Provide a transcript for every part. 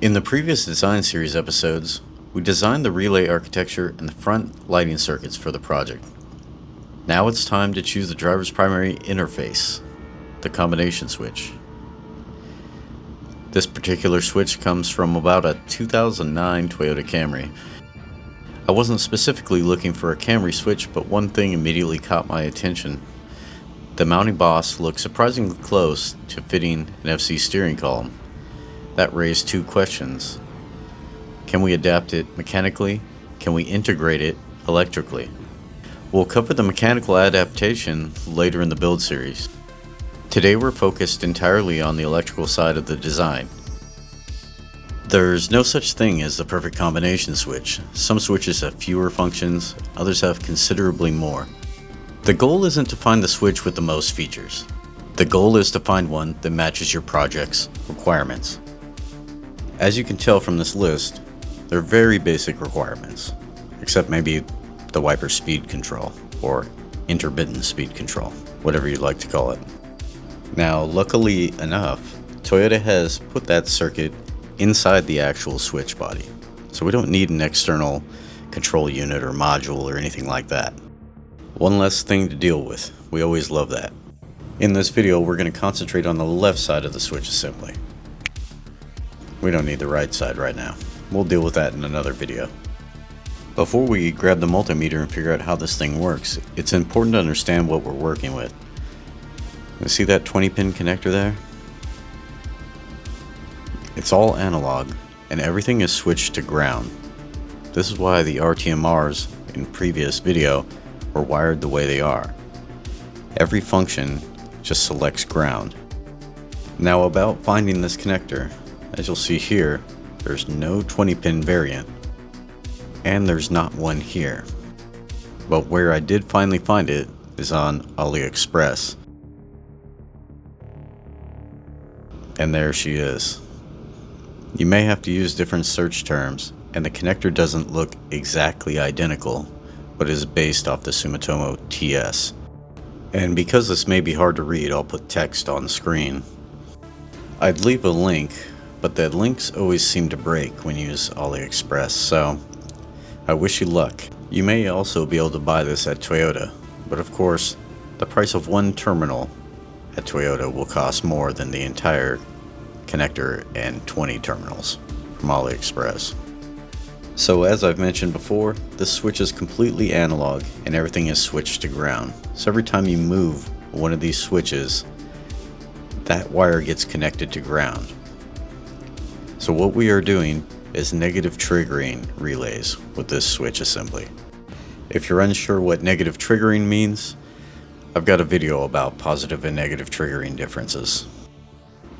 In the previous design series episodes, we designed the relay architecture and the front lighting circuits for the project. Now it's time to choose the driver's primary interface, the combination switch. This particular switch comes from about a 2009 Toyota Camry. I wasn't specifically looking for a Camry switch, but one thing immediately caught my attention. The mounting boss looked surprisingly close to fitting an FC steering column. That raised two questions. Can we adapt it mechanically? Can we integrate it electrically? We'll cover the mechanical adaptation later in the build series. Today we're focused entirely on the electrical side of the design. There's no such thing as the perfect combination switch. Some switches have fewer functions, others have considerably more. The goal isn't to find the switch with the most features. The goal is to find one that matches your project's requirements. As you can tell from this list, they're very basic requirements, except maybe the wiper speed control, or intermittent speed control, whatever you'd like to call it. Now, luckily enough, Toyota has put that circuit inside the actual switch body, so we don't need an external control unit or module or anything like that. One less thing to deal with. We always love that. In this video, we're going to concentrate on the left side of the switch assembly. We don't need the right side right now. We'll deal with that in another video. Before we grab the multimeter and figure out how this thing works, it's important to understand what we're working with. You see that 20-pin connector there? It's all analog, and everything is switched to ground. This is why the RTMRs in previous video were wired the way they are. Every function just selects ground. Now about finding this connector, as you'll see here, there's no 20-pin variant, and there's not one here. But where I did finally find it is on AliExpress. And there she is. You may have to use different search terms, and the connector doesn't look exactly identical, but is based off the Sumitomo TS. And because this may be hard to read, I'll put text on the screen. I'd leave a link, but the links always seem to break when you use AliExpress, so I wish you luck. You may also be able to buy this at Toyota, but of course, the price of one terminal at Toyota will cost more than the entire connector and 20 terminals from AliExpress. So as I've mentioned before, this switch is completely analog and everything is switched to ground. So every time you move one of these switches, that wire gets connected to ground. So what we are doing is negative triggering relays with this switch assembly. If you're unsure what negative triggering means, I've got a video about positive and negative triggering differences.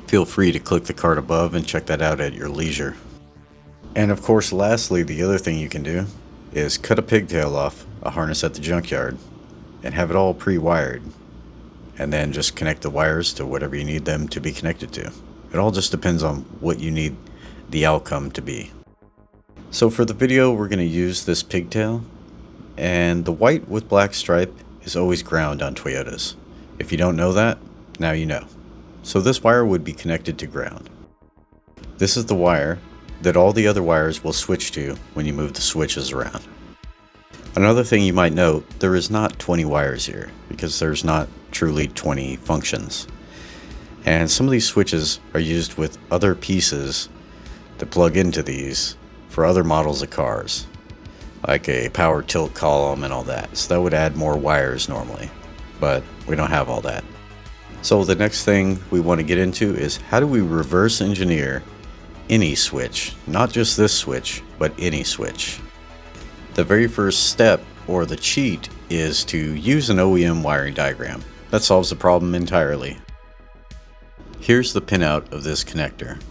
Feel free to click the card above and check that out at your leisure. And of course, lastly, the other thing you can do is cut a pigtail off a harness at the junkyard and have it all pre-wired, and then just connect the wires to whatever you need them to be connected to. It all just depends on what you need the outcome to be. So for the video, we're going to use this pigtail, and the white with black stripe is always ground on Toyotas. If you don't know that, now you know. So this wire would be connected to ground. This is the wire that all the other wires will switch to when you move the switches around. Another thing you might note, there is not 20 wires here because there's not truly 20 functions. And some of these switches are used with other pieces that plug into these for other models of cars, like a power tilt column and all that. So that would add more wires normally, but we don't have all that. So the next thing we want to get into is how do we reverse engineer any switch, not just this switch, but any switch. The very first step, or the cheat, is to use an OEM wiring diagram. That solves the problem entirely. Here's the pinout of this connector.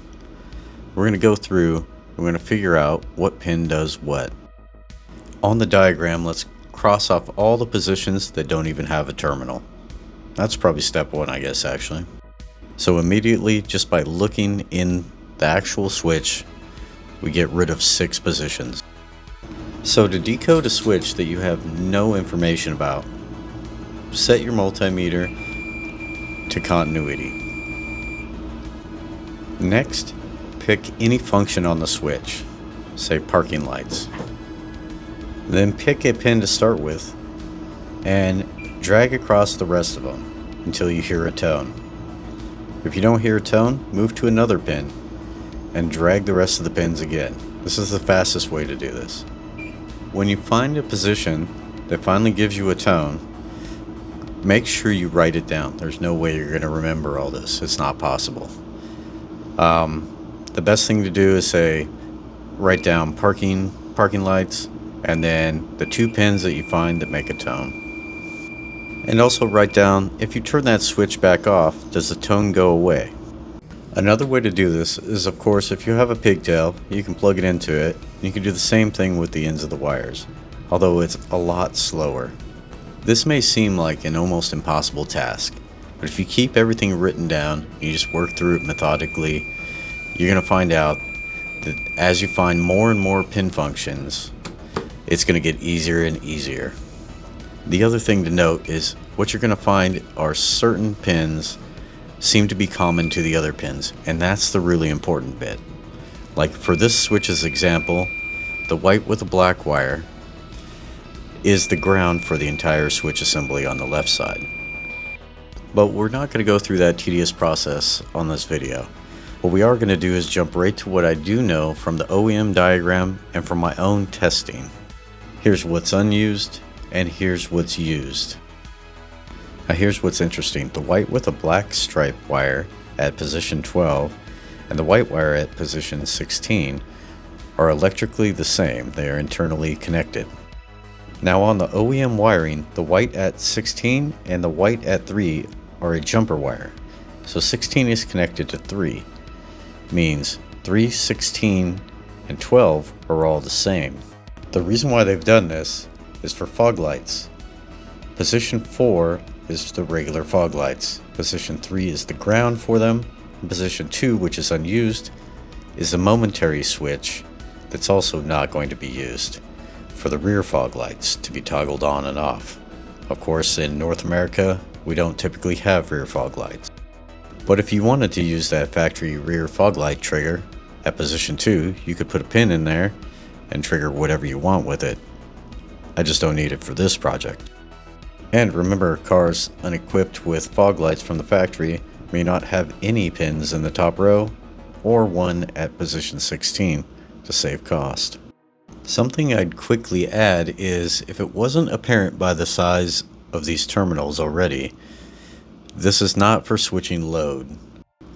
We're going to go through, we're going to figure out what pin does what. On the diagram, let's cross off all the positions that don't even have a terminal. That's probably step one, I guess, actually. So immediately, just by looking in the actual switch, we get rid of 6 positions. So to decode a switch that you have no information about, set your multimeter to continuity. Next, pick any function on the switch, say parking lights. Then pick a pin to start with and drag across the rest of them until you hear a tone. If you don't hear a tone, move to another pin and drag the rest of the pins again. This is the fastest way to do this. When you find a position that finally gives you a tone, make sure you write it down. There's no way you're going to remember all this. It's not possible. The best thing to do is say, write down parking lights, and then the 2 pins that you find that make a tone. And also write down, if you turn that switch back off, does the tone go away? Another way to do this is, of course, if you have a pigtail, you can plug it into it. You can do the same thing with the ends of the wires, although it's a lot slower. This may seem like an almost impossible task, but if you keep everything written down, you just work through it methodically, you're going to find out that as you find more and more pin functions, it's going to get easier and easier. The other thing to note is what you're going to find are certain pins seem to be common to the other pins, and that's the really important bit. Like for this switch's example, the white with the black wire is the ground for the entire switch assembly on the left side. But we're not going to go through that tedious process on this video. What we are going to do is jump right to what I do know from the OEM diagram and from my own testing. Here's what's unused, and here's what's used. Now here's what's interesting. The white with a black stripe wire at position 12 and the white wire at position 16 are electrically the same. They are internally connected. Now on the OEM wiring, the white at 16 and the white at 3 are a jumper wire. So 16 is connected to 3. Means 3, 16, and 12 are all the same. The reason why they've done this is for fog lights. Position 4 is the regular fog lights. Position 3 is the ground for them. And position 2, which is unused, is a momentary switch that's also not going to be used for the rear fog lights to be toggled on and off. Of course, in North America, we don't typically have rear fog lights. But if you wanted to use that factory rear fog light trigger at position 2, you could put a pin in there and trigger whatever you want with it. I just don't need it for this project. And remember, cars unequipped with fog lights from the factory may not have any pins in the top row or one at position 16 to save cost. Something I'd quickly add is, if it wasn't apparent by the size of these terminals already, this is not for switching load.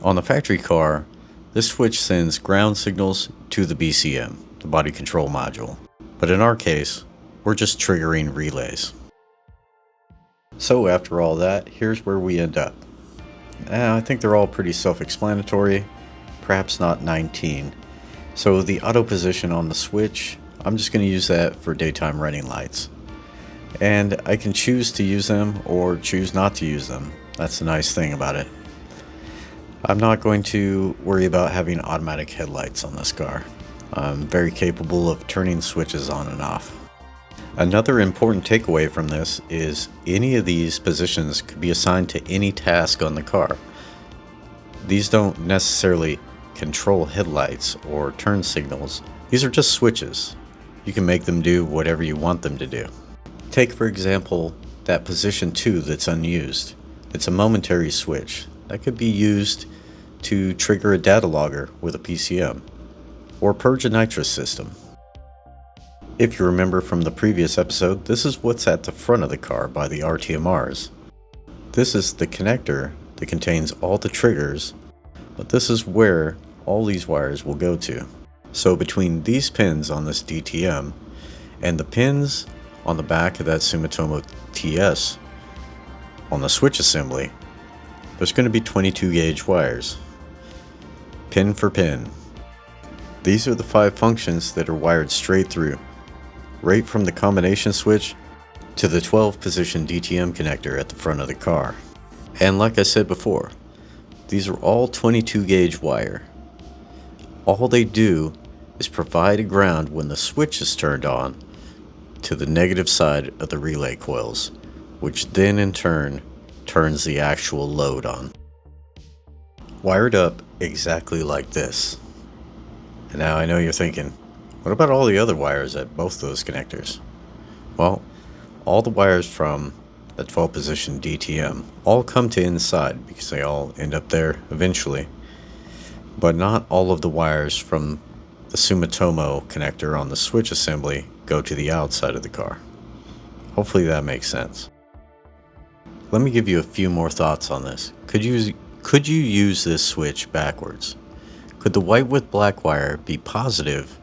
On the factory car, this switch sends ground signals to the BCM, the body control module. But in our case, we're just triggering relays. So after all that, here's where we end up. I think they're all pretty self-explanatory, perhaps not 19. So the auto position on the switch, I'm just going to use that for daytime running lights. And I can choose to use them or choose not to use them. That's the nice thing about it. I'm not going to worry about having automatic headlights on this car. I'm very capable of turning switches on and off. Another important takeaway from this is any of these positions could be assigned to any task on the car. These don't necessarily control headlights or turn signals. These are just switches. You can make them do whatever you want them to do. Take, for example, that position 2 that's unused. It's a momentary switch that could be used to trigger a data logger with a PCM or purge a nitrous system. If you remember from the previous episode, this is what's at the front of the car by the RTMRs. This is the connector that contains all the triggers, but this is where all these wires will go to. So between these pins on this DTM and the pins on the back of that Sumitomo TS on the switch assembly, there's going to be 22 gauge wires, pin for pin. These are the 5 functions that are wired straight through, right from the combination switch to the 12 position DTM connector at the front of the car. And like I said before, these are all 22 gauge wire. All they do is provide a ground when the switch is turned on to the negative side of the relay coils, which then in turn turns the actual load on. Wired up exactly like this. And now I know you're thinking, what about all the other wires at both those connectors? Well, all the wires from the 12 position DTM all come to inside because they all end up there eventually. But not all of the wires from the Sumitomo connector on the switch assembly go to the outside of the car. Hopefully that makes sense. Let me give you a few more thoughts on this. Could you use this switch backwards? Could the white with black wire be positive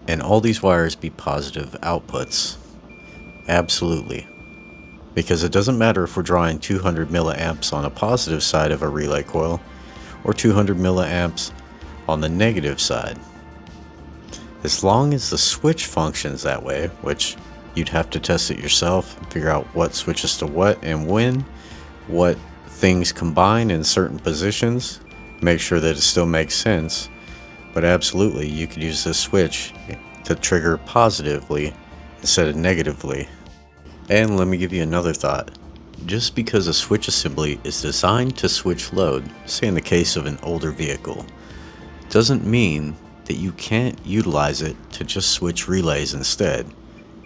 and all these wires be positive outputs? Absolutely. Because it doesn't matter if we're drawing 200 milliamps on a positive side of a relay coil or 200 milliamps on the negative side. As long as the switch functions that way, which you'd have to test it yourself and figure out what switches to what and when, what things combine in certain positions, make sure that it still makes sense. But absolutely, you could use this switch to trigger positively instead of negatively. And let me give you another thought. Just because a switch assembly is designed to switch load, say in the case of an older vehicle, doesn't mean that you can't utilize it to just switch relays instead,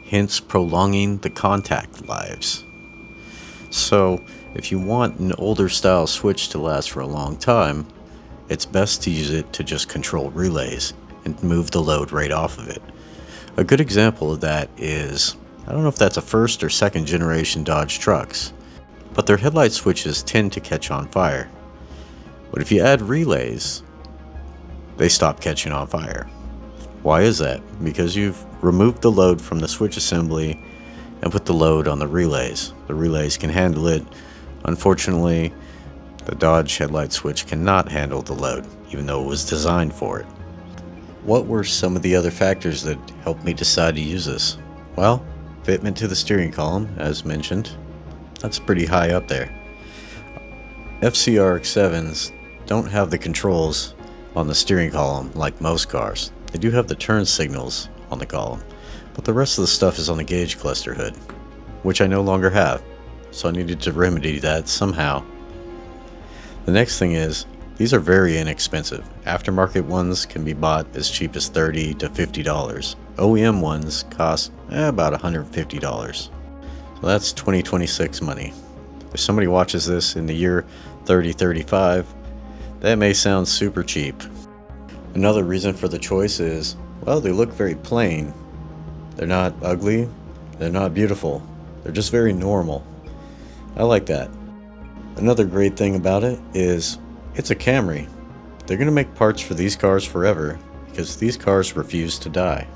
hence prolonging the contact lives. So if you want an older style switch to last for a long time, it's best to use it to just control relays and move the load right off of it. A good example of that is, I don't know if that's a first or second generation Dodge trucks, but their headlight switches tend to catch on fire. But if you add relays, they stop catching on fire. Why is that? Because you've removed the load from the switch assembly and put the load on the relays. The relays can handle it. Unfortunately, the Dodge headlight switch cannot handle the load, even though it was designed for it. What were some of the other factors that helped me decide to use this? Well, fitment to the steering column, as mentioned. That's pretty high up there. FCRX7s don't have the controls on the steering column like most cars. They do have the turn signals on the column, but the rest of the stuff is on the gauge cluster hood, which I no longer have, so I needed to remedy that somehow. The next thing is, these are very inexpensive. Aftermarket ones can be bought as cheap as $30 to $50. OEM ones cost about $150. So that's 2026 money. If somebody watches this in the year 3035, that may sound super cheap. Another reason for the choice is, well, they look very plain. They're not ugly, they're not beautiful, they're just very normal. I like that. Another great thing about it is, it's a Camry. They're going to make parts for these cars forever, because these cars refuse to die.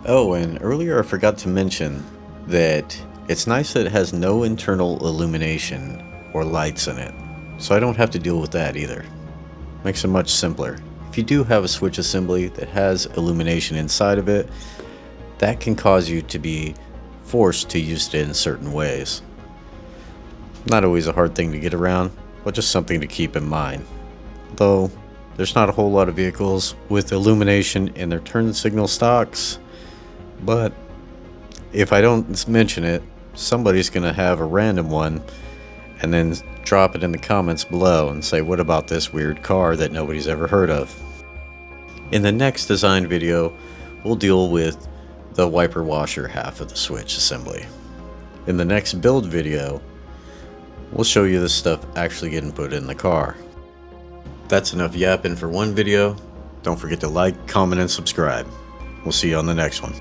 Oh, and earlier I forgot to mention that it's nice that it has no internal illumination or lights in it, so I don't have to deal with that either. Makes it much simpler. If you do have a switch assembly that has illumination inside of it, that can cause you to be forced to use it in certain ways. Not always a hard thing to get around, but just something to keep in mind. Though, there's not a whole lot of vehicles with illumination in their turn signal stocks, but if I don't mention it, somebody's going to have a random one and then drop it in the comments below and say, what about this weird car that nobody's ever heard of? In the next design video, we'll deal with the wiper washer half of the switch assembly. In the next build video, we'll show you this stuff actually getting put in the car. That's enough yapping for one video. Don't forget to like, comment, and subscribe. We'll see you on the next one.